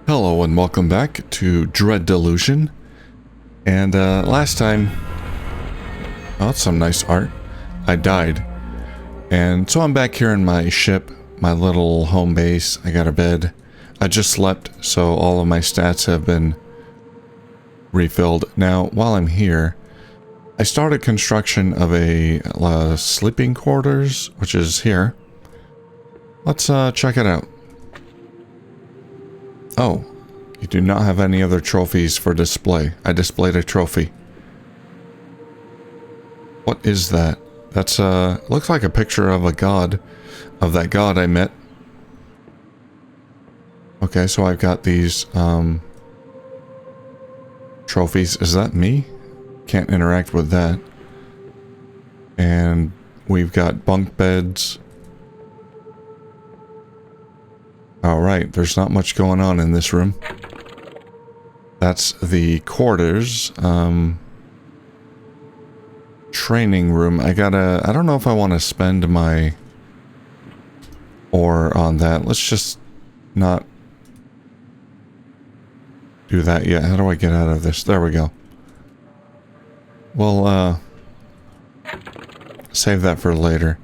Hello and welcome back to Dread Delusion. And last time, oh, that's some nice art. I died. And so I'm back here in my ship, my little home base. I got a bed. I just slept, so all of my stats have been refilled. Now, while I'm here, I started construction of a sleeping quarters, which is here. Let's check it out. Oh, you do not have any other trophies for display. I displayed a trophy. What is that? That's looks like a picture of a god, of that god I met. Okay, so I've got these trophies. Is that me? Can't interact with that. And we've got bunk beds. Alright, there's not much going on in this room. That's the quarters. Training room. I don't know if I want to spend my ore on that. Let's just not do that yet. How do I get out of this? There we go. Well, save that for later.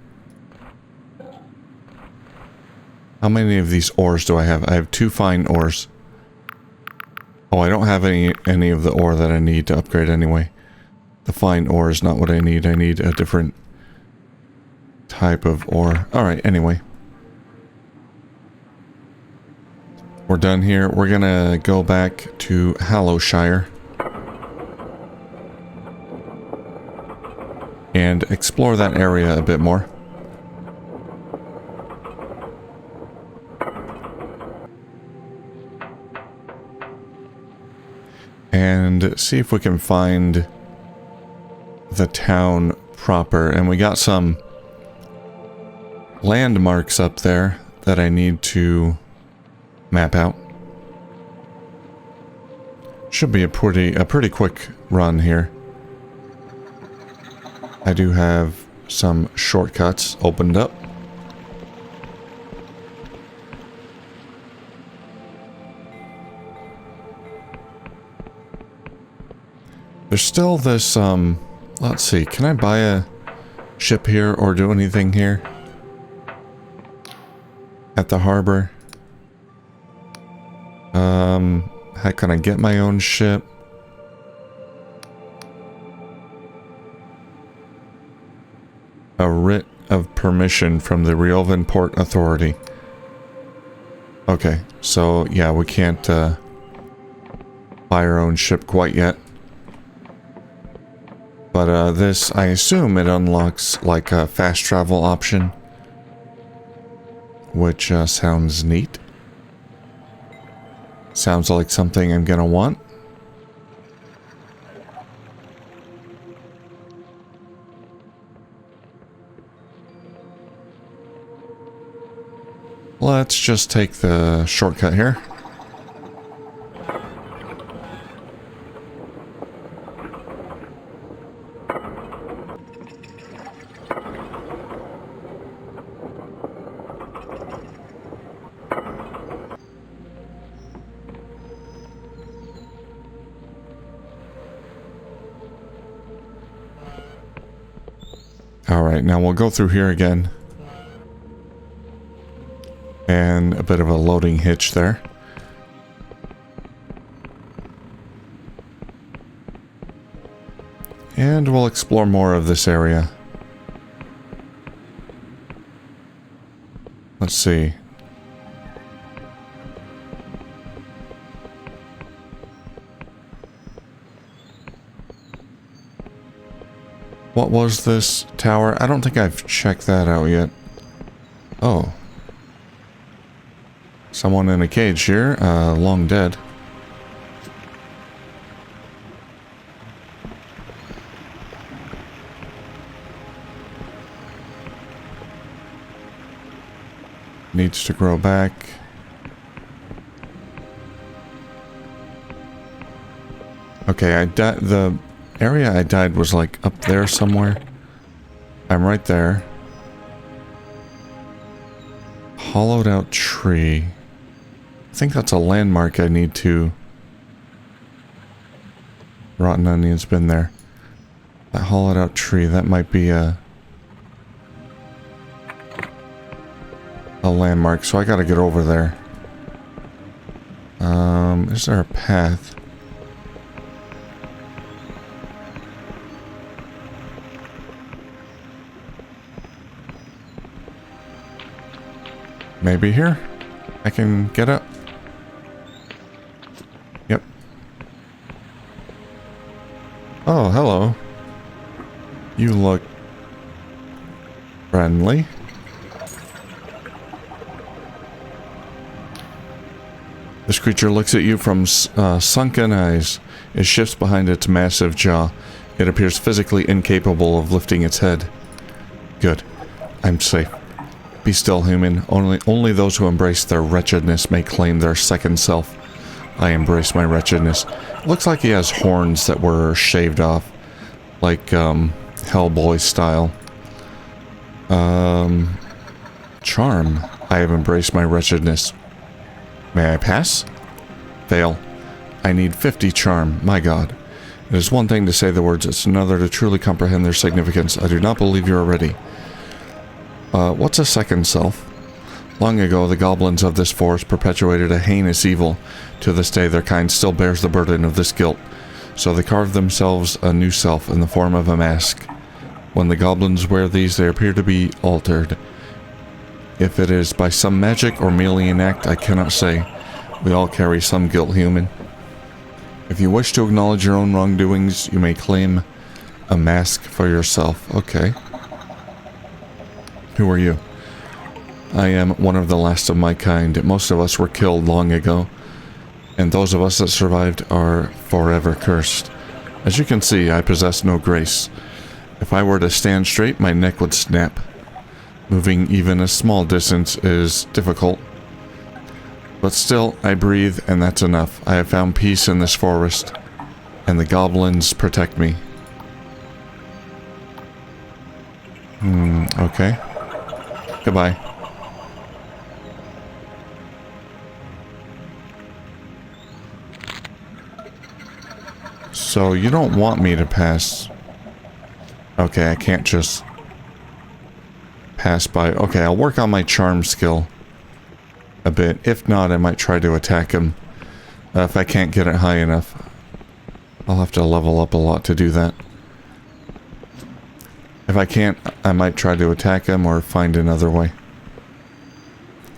How many of these ores do I have? I have 2 fine ores. Oh, I don't have any of the ore that I need to upgrade anyway. The fine ore is not what I need. I need a different type of ore. Alright, anyway. We're done here. We're gonna go back to Hallow and explore that area a bit more. And see if we can find the town proper. And we got some landmarks up there that I need to map out. Should be a pretty quick run here. I do have some shortcuts opened up. There's still this, let's see, can I buy a ship here or do anything here? At the harbor? How can I get my own ship? A writ of permission from the Riovan Port Authority. Okay, so yeah, we can't buy our own ship quite yet. But this, I assume it unlocks like a fast travel option. Which sounds neat. Sounds like something I'm gonna want. Let's just take the shortcut here. Alright, now we'll go through here again. And a bit of a loading hitch there. And we'll explore more of this area. Let's see. What was this tower? I don't think I've checked that out yet. Oh. Someone in a cage here, long dead. Needs to grow back. Okay, the area I died was like up there somewhere. I'm right there. Hollowed out tree. think that's a landmark I need to... Rotten onion's been there. That hollowed out tree, that might be a landmark, so I gotta get over there. Is there a path? Maybe here? I can get up. Yep. Oh, hello. You look friendly. This creature looks at you from sunken eyes. It shifts behind its massive jaw. It appears physically incapable of lifting its head. Good. I'm safe. Be still, human. Only those who embrace their wretchedness may claim their second self. I embrace my wretchedness. Looks like he has horns that were shaved off. Like, Hellboy style. Charm. I have embraced my wretchedness. May I pass? Fail. I need 50 charm. My god. It is one thing to say the words, it's another to truly comprehend their significance. I do not believe you are ready. What's a second self? Long ago, the goblins of this forest perpetuated a heinous evil. To this day, their kind still bears the burden of this guilt. So they carved themselves a new self in the form of a mask. When the goblins wear these, they appear to be altered. If it is by some magic or merely an act, I cannot say. We all carry some guilt, human. If you wish to acknowledge your own wrongdoings, you may claim a mask for yourself. Okay. Who are you? I am one of the last of my kind. Most of us were killed long ago, and those of us that survived are forever cursed. As you can see, I possess no grace. If I were to stand straight, my neck would snap. Moving even a small distance is difficult. But still, I breathe, and that's enough. I have found peace in this forest, and the goblins protect me. Okay. Goodbye. So, you don't want me to pass... Okay, I can't just... pass by. Okay, I'll work on my charm skill a bit. If not, I might try to attack him. If I can't get it high enough, I'll have to level up a lot to do that. If I can't, I might try to attack him or find another way.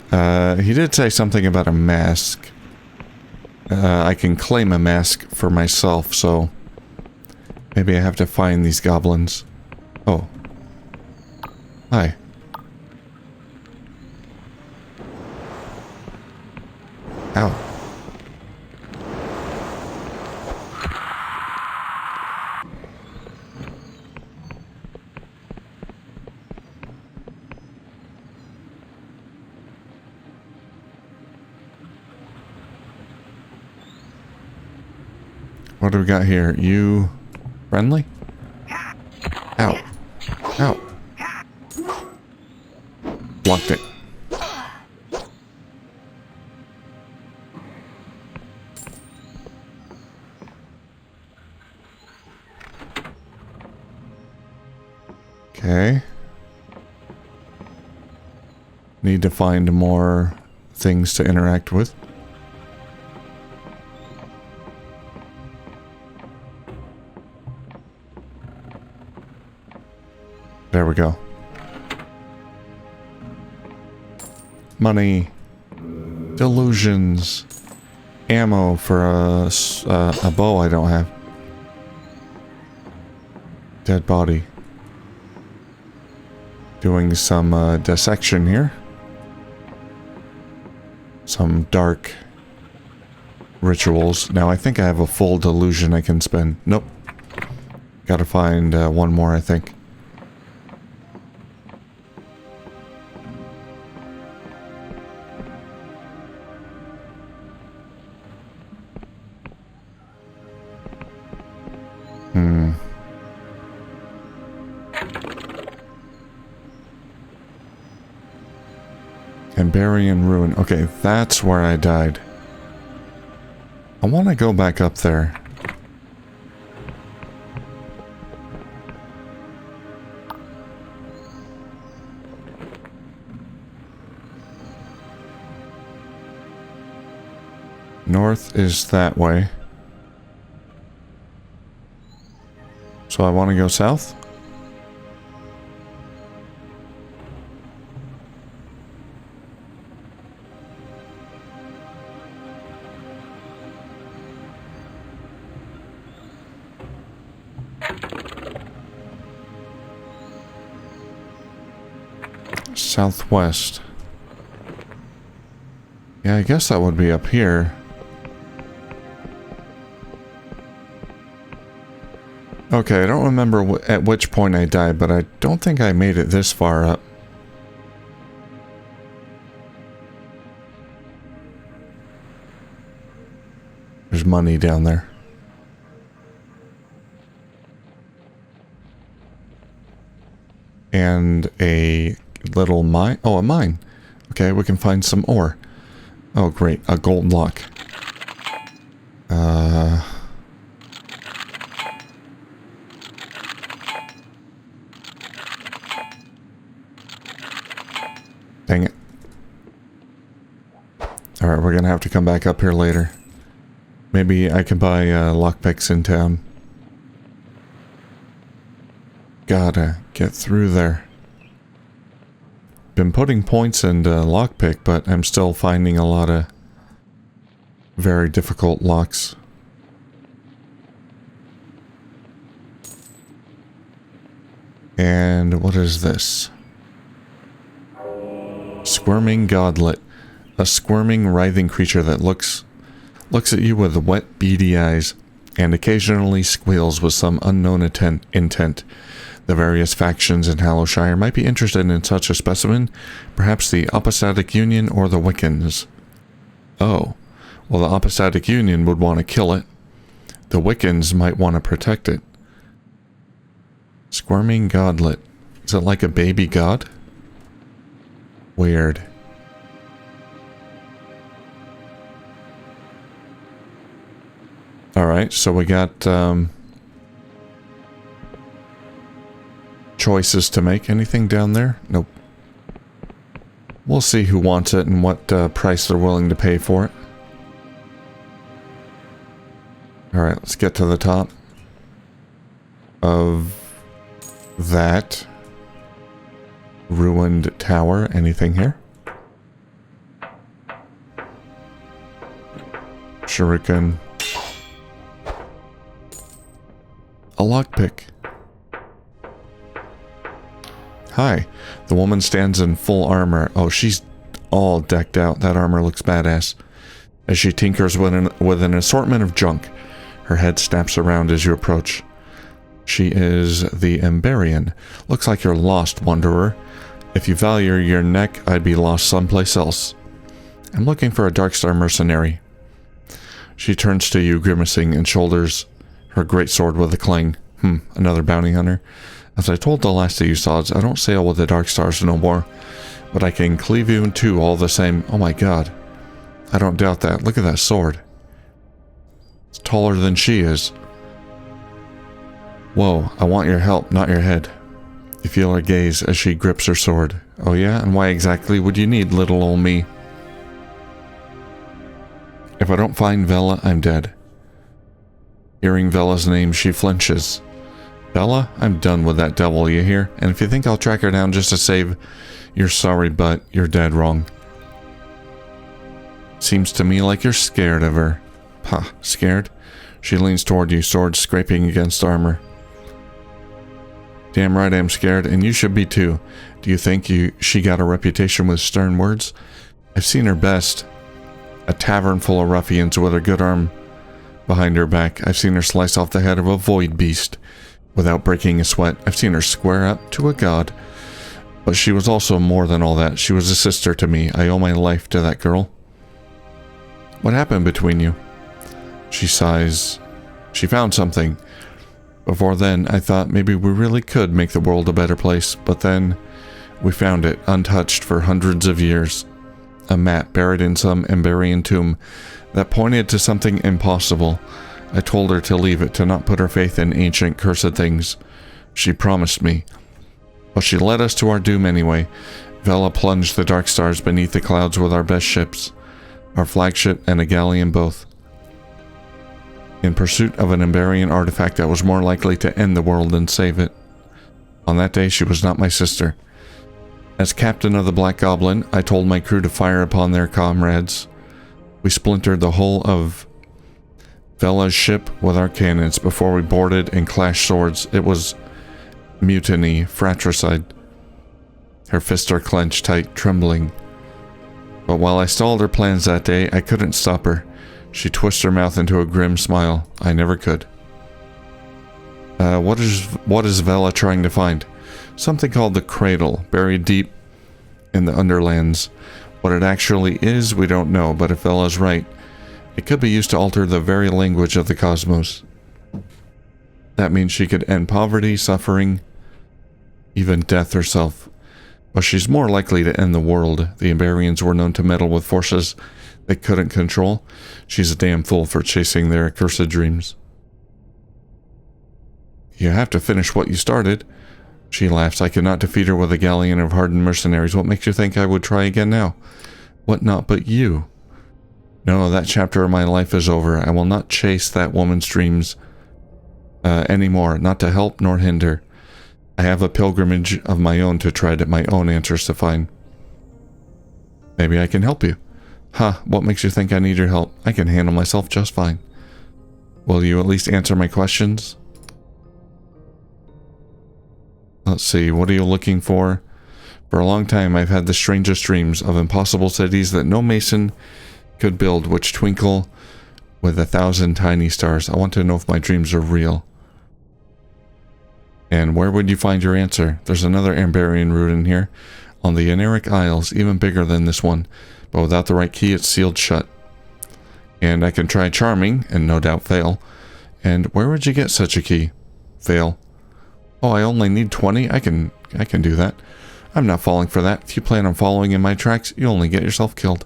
He did say something about a mask. I can claim a mask for myself, so maybe I have to find these goblins. Oh. Hi. Ow. What do we got here? You friendly? Ow. Ow. Blocked it. Okay. Need to find more things to interact with. There we go. Money. Delusions. Ammo for a bow I don't have. Dead body. Doing some dissection here. Some dark rituals. Now I think I have a full delusion I can spend. Nope. Gotta find one more, I think. Emberian ruin. Okay, that's where I died. I want to go back up there. North is that way. So I want to go south? Southwest. Yeah, I guess that would be up here. Okay, I don't remember at which point I died, but I don't think I made it this far up. There's money down there. And a little mine. Oh, a mine. Okay, we can find some ore. Oh, great. A gold lock. Dang it. Alright, we're gonna have to come back up here later. Maybe I can buy lockpicks in town. Gotta get through there. Been putting points into lockpick, but I'm still finding a lot of very difficult locks. And what is this? Squirming godlet. A squirming, writhing creature that looks at you with wet, beady eyes, and occasionally squeals with some unknown intent. The various factions in Hallowshire might be interested in such a specimen, perhaps the Oppositic Union or the Wiccans. Oh, well, the Oppositic Union would want to kill it. The Wiccans might want to protect it. Squirming godlet. Is it like a baby god? Weird. Alright, so we got choices to make. Anything down there? Nope. We'll see who wants it and what price they're willing to pay for it. Alright, let's get to the top of that ruined tower. Anything here? Shuriken. A lockpick. Hi. The woman stands in full armor. Oh, she's all decked out. That armor looks badass. As she tinkers with an assortment of junk, her head snaps around as you approach. She is the Emberian. Looks like you're lost, wanderer. If you value your neck, I'd be lost someplace else. I'm looking for a Darkstar mercenary. She turns to you, grimacing, and shoulders her greatsword with a clang. Another bounty hunter. As I told the last of you sods, I don't sail with the Darkstars no more, but I can cleave you in two all the same. Oh my god. I don't doubt that. Look at that sword. It's taller than she is. Whoa, I want your help, not your head. You feel her gaze as she grips her sword. Oh yeah? And why exactly would you need little old me? If I don't find Vela, I'm dead. Hearing Vela's name, she flinches. Bella, I'm done with that devil, you hear? And if you think I'll track her down just to save your sorry butt, you're dead wrong. Seems to me like you're scared of her. Ha, scared? She leans toward you, sword scraping against armor. Damn right I'm scared, and you should be too. Do you think she got a reputation with stern words? I've seen her best. A tavern full of ruffians with her good arm behind her back. I've seen her slice off the head of a void beast without breaking a sweat. I've seen her square up to a god. But she was also more than all that. She was a sister to me. I owe my life to that girl. What happened between you? She sighs. She found something. Before then, I thought maybe we really could make the world a better place, but then we found it, untouched for hundreds of years. a map buried in some Emberian tomb that pointed to something impossible. I told her to leave it, to not put her faith in ancient cursed things. She promised me. But she led us to our doom anyway. Vela plunged the dark stars beneath the clouds with our best ships, our flagship and a galleon both, in pursuit of an Emberian artifact that was more likely to end the world than save it. On that day, she was not my sister. As captain of the Black Goblin, I told my crew to fire upon their comrades. We splintered the hull of Vela's ship with our cannons before we boarded and clashed swords. It was mutiny, fratricide. Her fists are clenched tight, trembling. But while I stalled her plans that day, I couldn't stop her. She twisted her mouth into a grim smile. I never could. What is Vela trying to find? Something called the Cradle, buried deep in the Underlands. What it actually is, we don't know, but if Vela's right, it could be used to alter the very language of the cosmos. That means she could end poverty, suffering, even death herself. But she's more likely to end the world. The Emberians were known to meddle with forces they couldn't control. She's a damn fool for chasing their accursed dreams. You have to finish what you started. She laughs. I could not defeat her with a galleon of hardened mercenaries. What makes you think I would try again now? What not but you? No, that chapter of my life is over. I will not chase that woman's dreams anymore. Not to help nor hinder. I have a pilgrimage of my own to tread, my own answers to find. Maybe I can help you. Huh, what makes you think I need your help? I can handle myself just fine. Will you at least answer my questions? Let's see, what are you looking for? For a long time I've had the strangest dreams of impossible cities that no mason could build, which twinkle with 1,000 tiny stars. I want to know if my dreams are real. And where would you find your answer? There's another Emberian root in here, on the Oneiric Isles, even bigger than this one, but without the right key it's sealed shut. And I can try charming, and no doubt fail. And where would you get such a key? Fail. Oh, I only need 20? I can do that. I'm not falling for that. If you plan on following in my tracks, you only get yourself killed.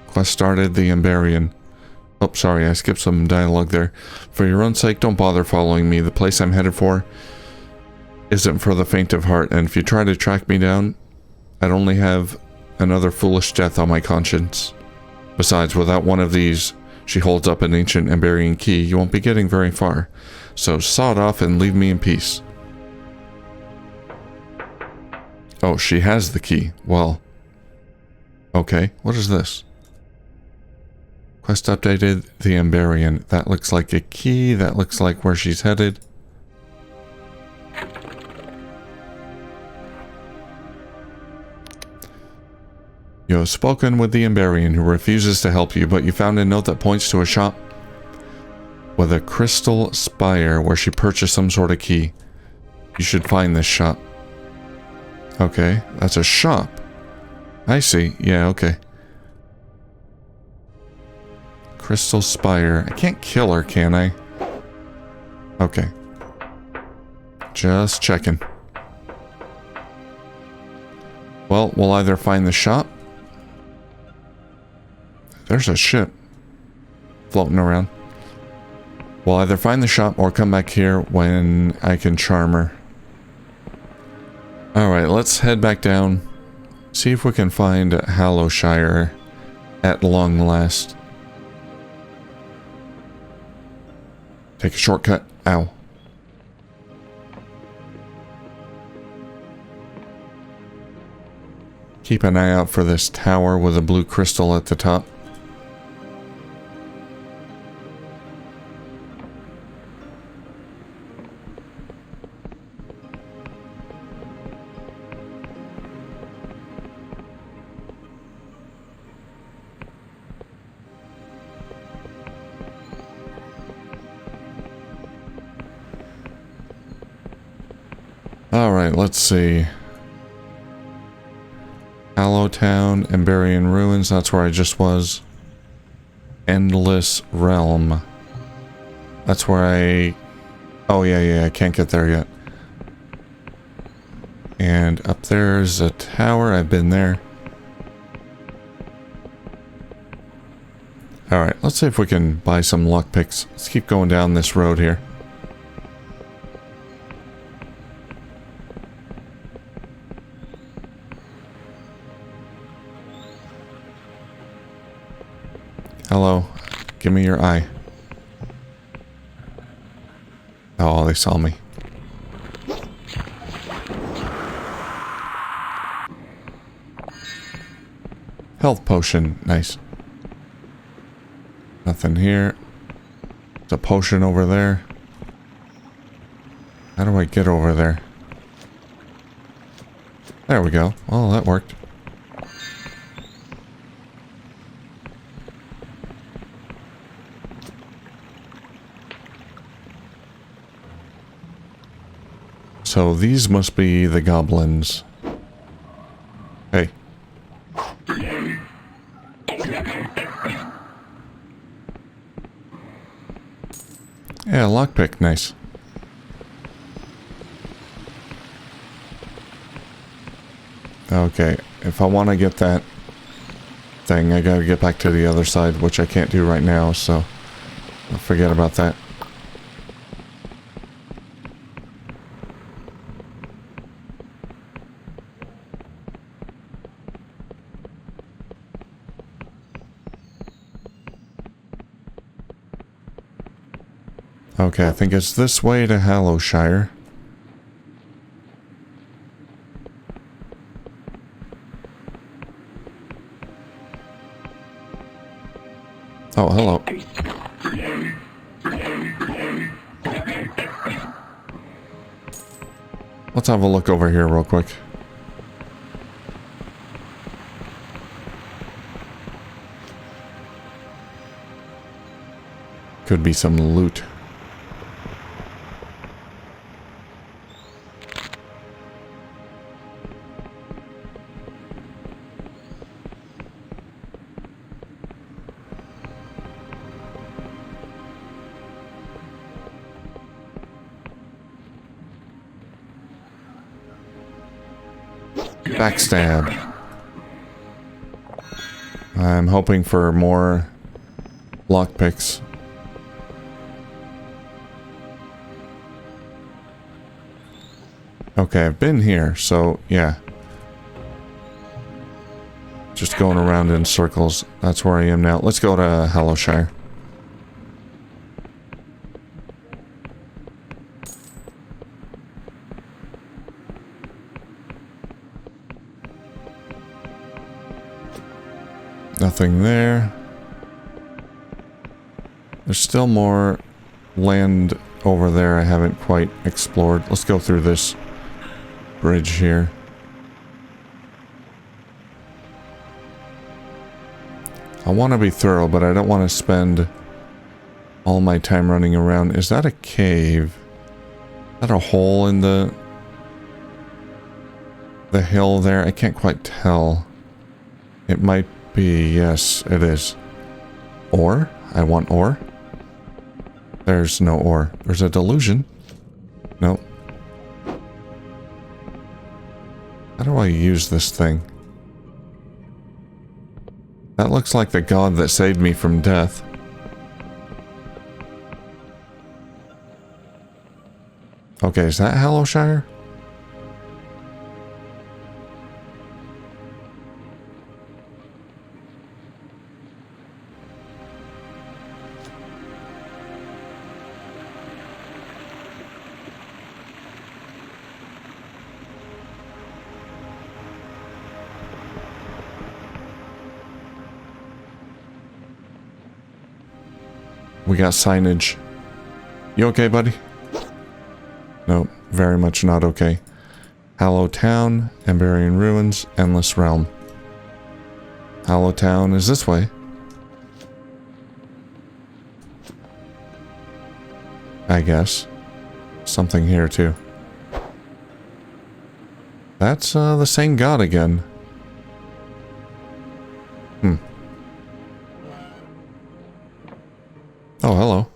Quest started, the Emberian. Oh, sorry, I skipped some dialogue there. For your own sake, don't bother following me. The place I'm headed for isn't for the faint of heart, and if you try to track me down, I'd only have another foolish death on my conscience. Besides, without one of these, she holds up an ancient Emberian key, you won't be getting very far. So saw it off and leave me in peace. Oh, she has the key. Well, okay, what is this? Quest updated, the Emberian. That looks like a key. That looks like where she's headed. You have spoken with the Emberian, who refuses to help you, but you found a note that points to a shop with a crystal spire where she purchased some sort of key. You should find this shop. Okay, that's a shop. I see. Yeah, okay. Crystal Spire. I can't kill her, can I? Okay. Just checking. Well, we'll either find the shop. There's a ship floating around. We'll either find the shop or come back here when I can charm her. Alright, let's head back down. See if we can find Hallow at long last. Take a shortcut. Ow. Keep an eye out for this tower with a blue crystal at the top. Alright, let's see. Hallow Town, Emberian Ruins, that's where I just was. Endless Realm. That's where I... Oh, yeah, I can't get there yet. And up there's a tower. I've been there. Alright, let's see if we can buy some lockpicks. Let's keep going down this road here. Hello. Give me your eye. Oh, they saw me. Health potion. Nice. Nothing here. There's a potion over there. How do I get over there? There we go. Oh, that worked. So these must be the goblins. Hey. Yeah, lockpick, nice. Okay, if I want to get that thing, I gotta get back to the other side, which I can't do right now, so I'll forget about that. Okay, I think it's this way to Hallowshire. Oh, hello. Let's have a look over here real quick. Could be some loot. Backstab. I'm hoping for more lockpicks. Okay, I've been here, so yeah. Just going around in circles. That's where I am now. Let's go to Hallowshire. Nothing there. There's still more land over there I haven't quite explored. Let's go through this bridge here. I want to be thorough, but I don't want to spend all my time running around. Is that a cave? Is that a hole in the hill there? I can't quite tell. It might be, yes, it is. Ore? I want ore. There's no ore. There's a delusion. Nope. How do I use this thing? That looks like the god that saved me from death. Okay, is that Hallowshire? We got signage. You okay, buddy? Nope, very much not okay. Hallow Town, Emberian Ruins, Endless Realm. Hallow Town is this way. I guess. Something here too. That's the same god again. Oh, hello.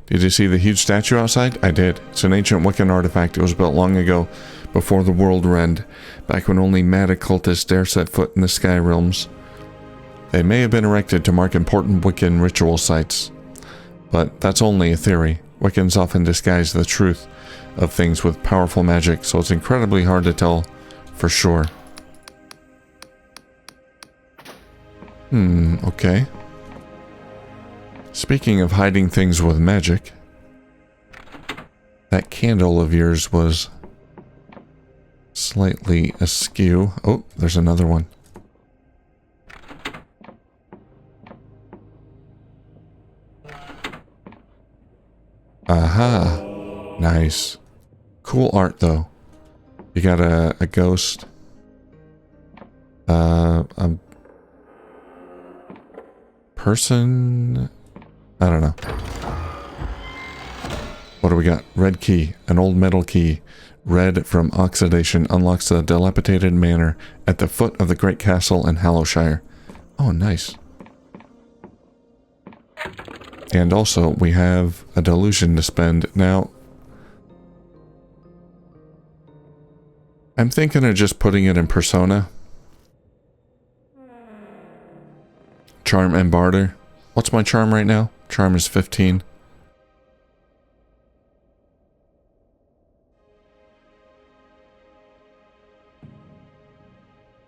Did you see the huge statue outside? I did. It's an ancient Wiccan artifact. It was built long ago before the world rend, back when only mad occultists dare set foot in the sky realms. They may have been erected to mark important Wiccan ritual sites, but that's only a theory. Wiccans often disguise the truth of things with powerful magic, so it's incredibly hard to tell for sure. Okay. Speaking of hiding things with magic, that candle of yours was slightly askew. Oh, there's another one. Aha. Nice. Cool art, though. You got a ghost. A person? I don't know. What do we got? Red key. An old metal key. Red from oxidation unlocks the dilapidated manor at the foot of the great castle in Hallowshire. Oh, nice. And also, we have a delusion to spend. Now, I'm thinking of just putting it in persona. Charm and barter. What's my charm right now? Charm is 15.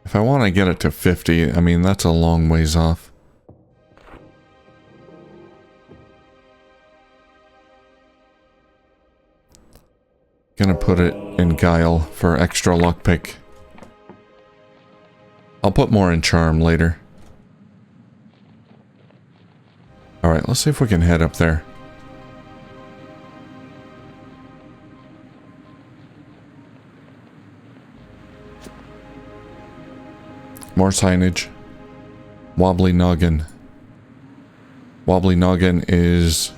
If I want to get it to 50, I mean, that's a long ways off. Gonna put it in Guile for extra lockpick. I'll put more in Charm later. Alright, let's see if we can head up there. More signage. Wobbly Noggin. Wobbly Noggin is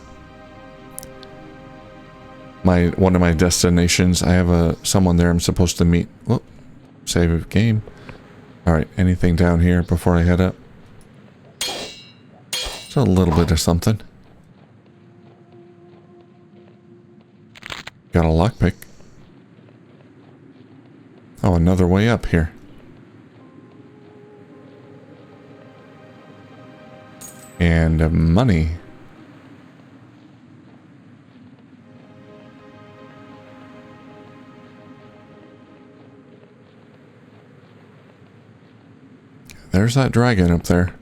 one of my destinations. I have someone there I'm supposed to meet. Whoop. Save game. Alright, anything down here before I head up? Just a little bit of something. Got a lockpick. Oh, another way up here. And money. There's that dragon up there.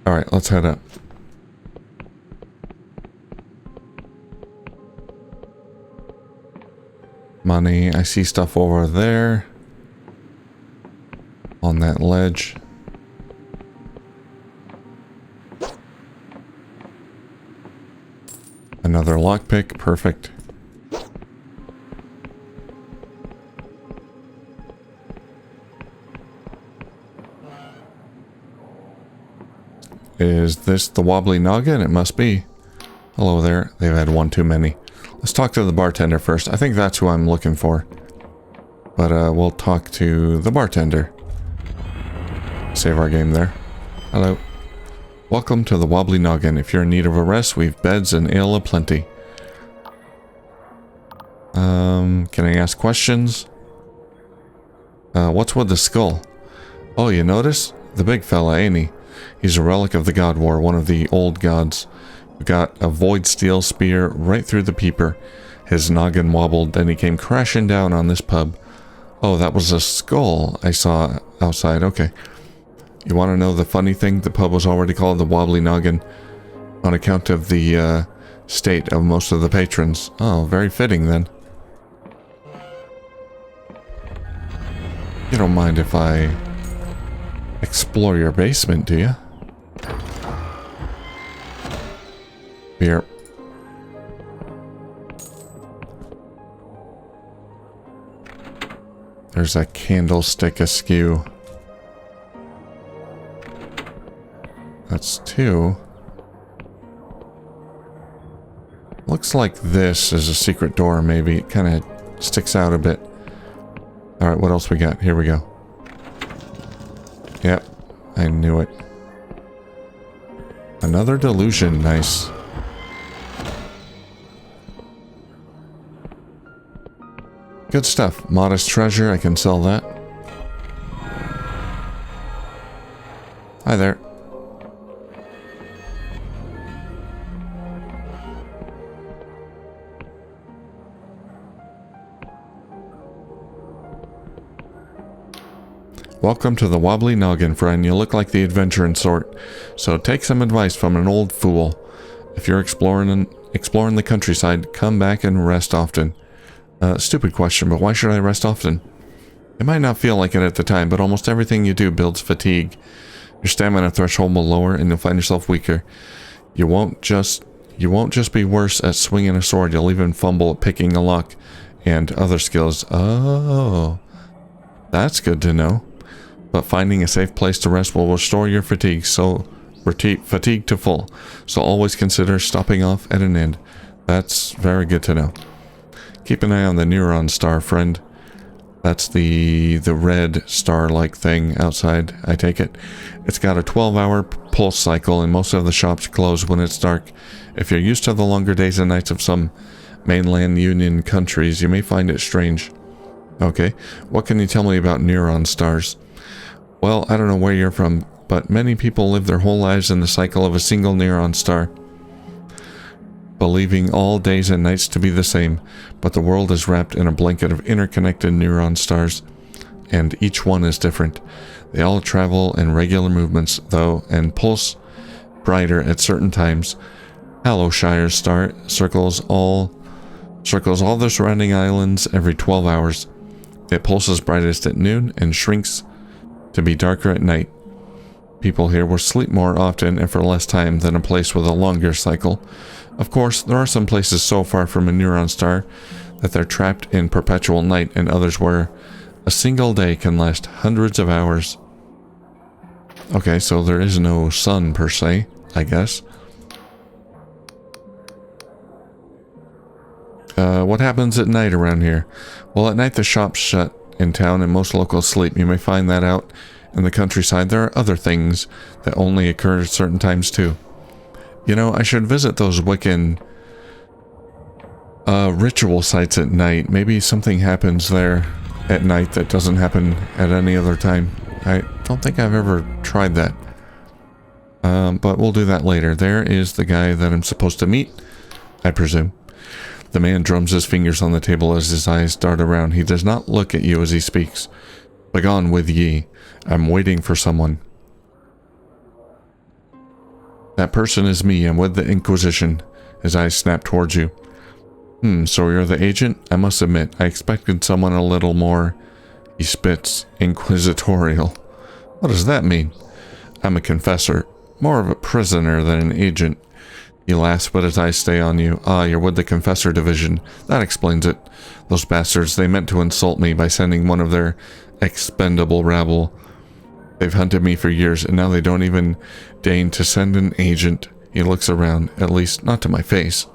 Alright, let's head up. Money. I see stuff over there. On that ledge. Another lockpick. Perfect. Is this the Wobbly Noggin? It must be. Hello there. They've had one too many. Let's talk to the bartender first. I think that's who I'm looking for. But we'll talk to the bartender. Save our game there. Hello. Welcome to the Wobbly Noggin. If you're in need of a rest, we've beds and ale aplenty. Can I ask questions? What's with the skull? Oh, you notice? The big fella, ain't he? He's a relic of the God War, one of the old gods. We got a void steel spear right through the peeper. His noggin wobbled, then he came crashing down on this pub. Oh, that was a skull I saw outside. Okay. You want to know the funny thing? The pub was already called the Wobbly Noggin on account of the state of most of the patrons. Oh, very fitting then. You don't mind if I explore your basement, do you? Here. There's a candlestick askew. That's 2. Looks like this is a secret door, maybe. It kind of sticks out a bit. Alright, what else we got? Here we go. Yep, I knew it. Another delusion, nice. good stuff. Modest treasure, I can sell that. Hi there. Welcome to the Wobbly Noggin, friend. You look like the adventuring sort, so take some advice from an old fool. If you're exploring the countryside, come back and rest often. Stupid question, but why should I rest often? It might not feel like it at the time, but almost everything you do builds fatigue. Your stamina threshold will lower, and you'll find yourself weaker. You won't just be worse at swinging a sword. You'll even fumble at picking a lock and other skills. Oh, that's good to know. But finding a safe place to rest will restore your fatigue to full. So always consider stopping off at an end. That's very good to know. Keep an eye on the Neuron Star, friend. That's the red star-like thing outside, I take it. It's got a 12-hour pulse cycle, and most of the shops close when it's dark. If you're used to the longer days and nights of some mainland Union countries, you may find it strange. Okay, what can you tell me about Neuron Stars? Well, I don't know where you're from, but many people live their whole lives in the cycle of a single neuron star, believing all days and nights to be the same, but the world is wrapped in a blanket of interconnected neuron stars, and each one is different. They all travel in regular movements, though, and pulse brighter at certain times. Hallowshire's star circles all the surrounding islands every 12 hours. It pulses brightest at noon and shrinks to be darker at night. People here will sleep more often and for less time than a place with a longer cycle. Of course, there are some places so far from a neuron star that they're trapped in perpetual night, and others where a single day can last hundreds of hours. Okay, so there is no sun per se, I guess. What happens at night around here? Well, at night the shops shut in town and most locals sleep. You may find that out in the countryside. There are other things that only occur at certain times too. You know, I should visit those Wiccan ritual sites at night. Maybe something happens there at night that doesn't happen at any other time. I don't think I've ever tried that. But we'll do that later. There is the guy that I'm supposed to meet, I presume. The man drums his fingers on the table as his eyes dart around. He does not look at you as he speaks. Begone with ye. I'm waiting for someone. That person is me. I'm with the Inquisition. His eyes snap towards you. So you're the agent? I must admit, I expected someone a little more, he spits, inquisitorial. What does that mean? I'm a confessor. More of a prisoner than an agent. He laughs, but his eyes stay on you. Ah, you're with the Confessor Division. That explains it. Those bastards, they meant to insult me by sending one of their expendable rabble. They've hunted me for years, and now they don't even deign to send an agent. He looks around, at least not to my face.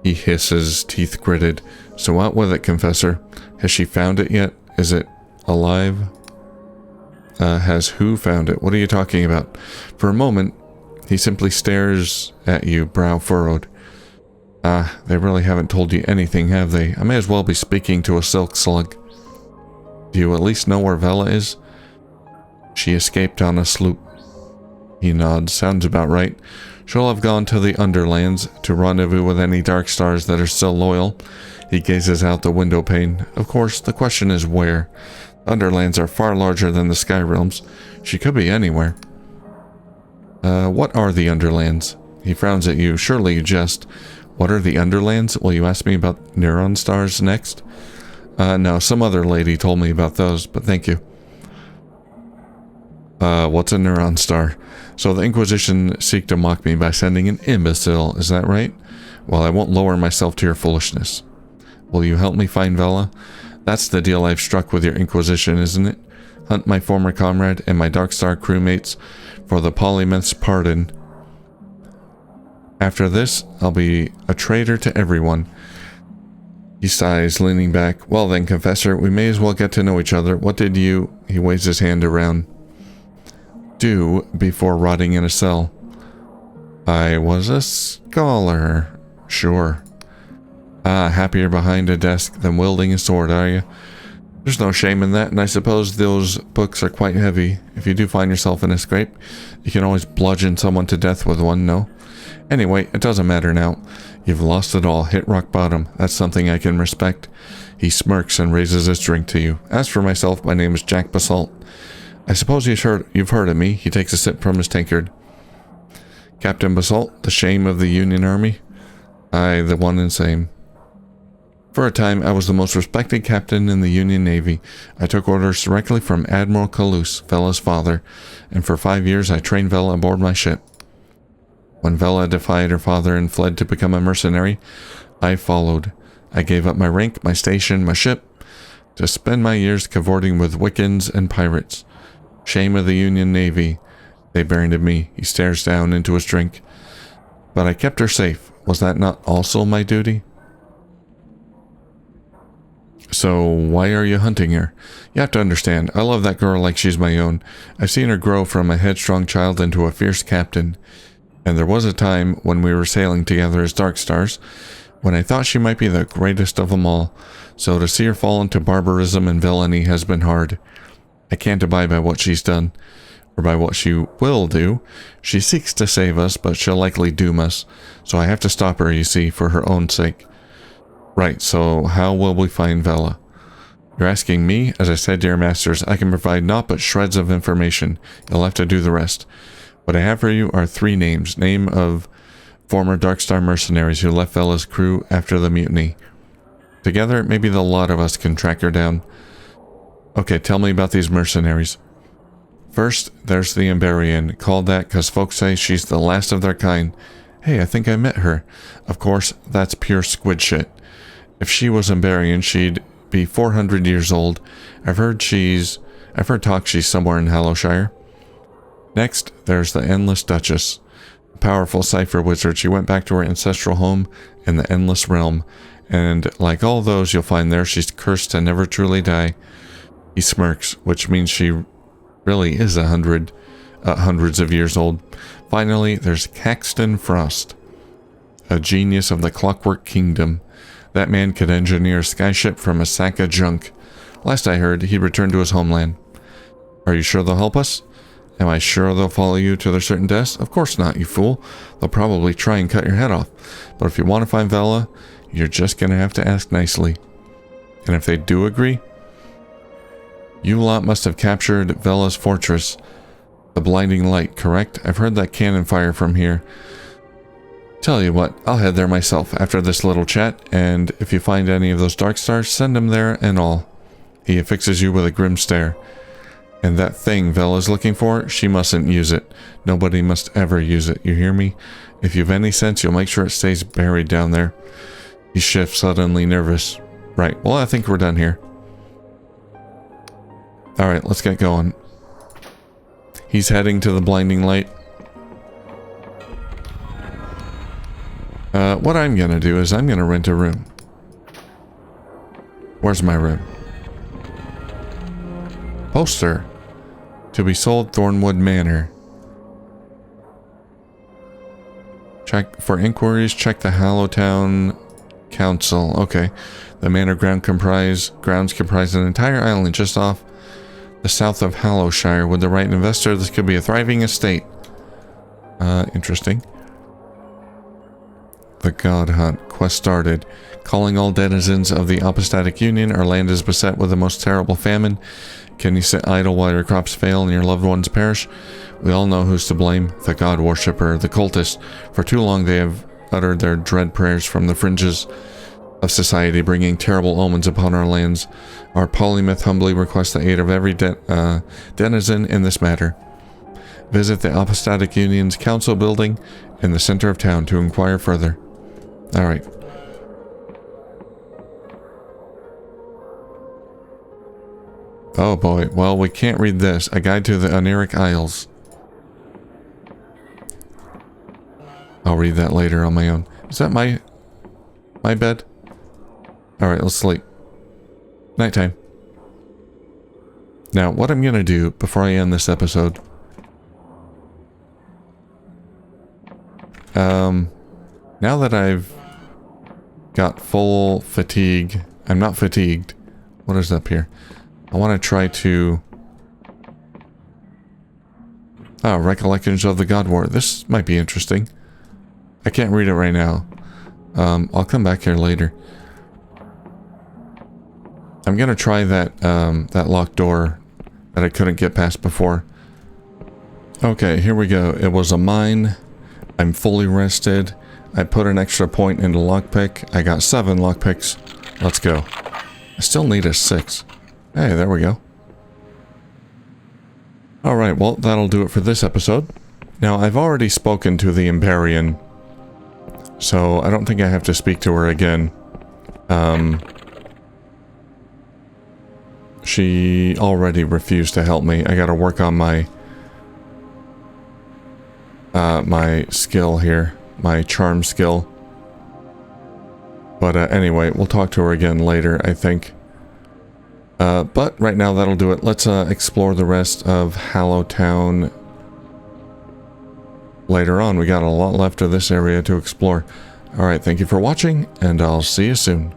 He hisses, teeth gritted. So out with it, Confessor. Has she found it yet? Is it alive? Has who found it? What are you talking about? For a moment, he simply stares at you, brow furrowed. They really haven't told you anything, have they? I may as well be speaking to a silk slug. Do you at least know where Vela is? She escaped on a sloop. He nods. Sounds about right. She'll have gone to the Underlands to rendezvous with any dark stars that are still loyal. He gazes out the window pane. Of course, the question is where. The Underlands are far larger than the Sky Realms. She could be anywhere. What are the Underlands? He frowns at you. Surely you jest. What are the Underlands? Will you ask me about neuron stars next? No, some other lady told me about those, but thank you. What's a neuron star? So the Inquisition seek to mock me by sending an imbecile, is that right? Well, I won't lower myself to your foolishness. Will you help me find Vela? That's the deal I've struck with your Inquisition, isn't it? Hunt my former comrade and my Darkstar crewmates for the Polymath's pardon. After this, I'll be a traitor to everyone. He sighs, leaning back. Well then, Confessor, we may as well get to know each other. What did you... He waves his hand around. Do before rotting in a cell? I was a scholar. Sure. Ah, happier behind a desk than wielding a sword, are you? There's no shame in that, and I suppose those books are quite heavy. If you do find yourself in a scrape, you can always bludgeon someone to death with one, no? Anyway, it doesn't matter now. You've lost it all, hit rock bottom. That's something I can respect. He smirks and raises his drink to you. As for myself, my name is Jack Basalt. I suppose you've heard of me. He takes a sip from his tankard. Captain Basalt, the shame of the Union Army? Aye, the one and same. For a time, I was the most respected captain in the Union Navy. I took orders directly from Admiral Kalus, Vela's father, and for 5 years I trained Vela aboard my ship. When Vela defied her father and fled to become a mercenary, I followed. I gave up my rank, my station, my ship, to spend my years cavorting with Wiccans and pirates. Shame of the Union Navy. They branded me. He stares down into his drink. But I kept her safe. Was that not also my duty? So, why are you hunting her? You have to understand, I love that girl like she's my own. I've seen her grow from a headstrong child into a fierce captain. And there was a time when we were sailing together as Dark Stars, when I thought she might be the greatest of them all. So to see her fall into barbarism and villainy has been hard. I can't abide by what she's done, or by what she will do. She seeks to save us, but she'll likely doom us. So I have to stop her, you see, for her own sake. Right, so how will we find Vela? You're asking me? As I said to your masters, I can provide naught but shreds of information. You'll have to do the rest. What I have for you are 3 names. Name of former Darkstar mercenaries who left Vela's crew after the mutiny. Together, maybe the lot of us can track her down. Okay, tell me about these mercenaries. First, there's the Emberian, called that because folks say she's the last of their kind. Hey, I think I met her. Of course, that's pure squid shit. If she was Emberian, she'd be 400 years old. I've heard talk she's somewhere in Hallowshire. Next, there's the Endless Duchess. A powerful cipher wizard. She went back to her ancestral home in the Endless Realm. And like all those you'll find there, she's cursed to never truly die. He smirks, which means she really is hundreds of years old. Finally, there's Caxton Frost, a genius of the Clockwork Kingdom. That man could engineer a skyship from a sack of junk. Last I heard, he'd returned to his homeland. Are you sure they'll help us? Am I sure they'll follow you to their certain deaths? Of course not, you fool. They'll probably try and cut your head off. But if you want to find Vela, you're just gonna have to ask nicely. And if they do agree, you lot must have captured Vela's fortress, the Blinding Light, correct? I've heard that cannon fire from here. Tell you what, I'll head there myself after this little chat, and if you find any of those Dark Stars, send them there and all. He affixes you with a grim stare. And that thing Vela's looking for, she mustn't use it. Nobody must ever use it, you hear me? If you've any sense, you'll make sure it stays buried down there. He shifts, suddenly nervous. Right, well I think we're done here. Alright, let's get going. He's heading to the Blinding Light. What I'm gonna do is I'm gonna rent a room. Where's my room? Poster. To be sold, Thornwood Manor. Check for inquiries, check the Hallowtown Council. Okay. The manor grounds comprise an entire island just off the south of Hallowshire. With the right investor, this could be a thriving estate. Interesting. The God Hunt. Quest started. Calling all denizens of the Apostatic Union, our land is beset with the most terrible famine. Can you sit idle while your crops fail and your loved ones perish? We all know who's to blame. The God Worshipper, the cultists. For too long they have uttered their dread prayers from the fringes of society, bringing terrible omens upon our lands. Our polymath humbly requests the aid of every denizen in this matter. Visit the Apostatic Union's council building in the center of town to inquire further. Alright. Oh boy, well we can't read this. A guide to the Oneiric Isles. I'll read that later on my own. Is that my bed? Alright, let's sleep. Nighttime. Now, what I'm gonna do before I end this episode... now that I've got full fatigue. I'm not fatigued. What is up here? I want to try to... Oh, Recollections of the God War. This might be interesting. I can't read it right now. I'll come back here later. I'm gonna try that, that locked door that I couldn't get past before. Okay, here we go. It was a mine. I'm fully rested. I put an extra point into lockpick. I got 7 lockpicks. Let's go. I still need a 6. Hey, there we go. Alright, well, that'll do it for this episode. Now, I've already spoken to the Emberian, so I don't think I have to speak to her again. She already refused to help me. I gotta work on my... my skill here. My charm skill. But anyway, we'll talk to her again later, I think. But right now that'll do it. Let's explore the rest of Hallow Town later on. We got a lot left of this area to explore. Alright, thank you for watching, and I'll see you soon.